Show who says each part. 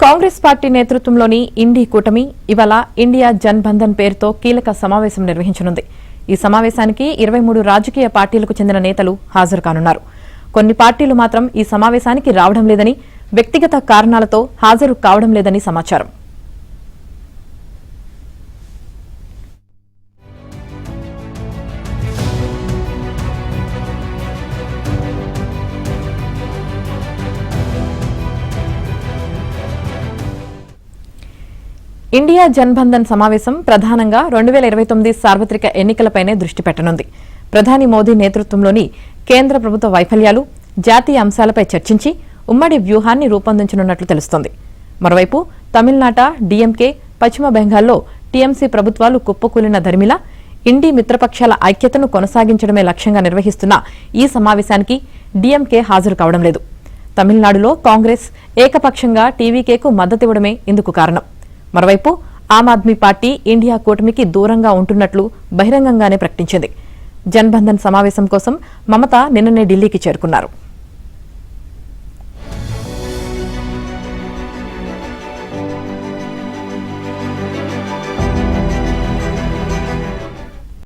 Speaker 1: Congress party నేతృత్వంలోని ఇండీ కూటమి ఇవాళ ఇండియా జన్బంధన్ పేరుతో కీలక సమావేశం నిర్వహించనుంది. ఈ సమావేశానికి 23 రాజకీయ పార్టీలకు చెందిన నేతలు హాజరు కానున్నారు. కొన్ని పార్టీలు మాత్రం ఈ సమావేశానికి రావడం లేదని, వ్యక్తిగత కారణాలతో హాజరు కావడం లేదని సమాచారం. ఇండియా జన్బంధన్ సమావేశం ప్రధానంగా 2029 సార్వత్రిక ఎన్నికలపైనే దృష్టి పెట్టనుంది. ప్రధాని మోదీ నేతృత్వంలోని కేంద్ర ప్రభుత్వ వైఫల్యాలు, జాతీయ అంశాలపై చర్చించి ఉమ్మడి వ్యూహాన్ని రూపొందించనున్నట్లు తెలుస్తోంది. మరోవైపు తమిళనాట డీఎంకే, పశ్చిమ బెంగాల్లో టీఎంసీ ప్రభుత్వాలు కుప్పకూలిన ధర్మిలా ఇండీ మిత్రపక్షాల ఐక్యతను కొనసాగించడమే లక్ష్యంగా నిర్వహిస్తున్న ఈ సమావేశానికి డీఎంకే హాజరు కావడం లేదు. తమిళనాడులో కాంగ్రెస్ ఏకపక్షంగా టీవీకేకు మద్దతివ్వడమే ఇందుకు కారణం. మరోవైపు ఆమ్ ఆద్మీ పార్టీ ఇండియా కూటమికి దూరంగా ఉంటున్నట్లు బహిరంగంగానే ప్రకటించింది. జన్బంధన్ సమావేశం కోసం మమత నిన్ననే ఢిల్లీకి చేరుకున్నారు.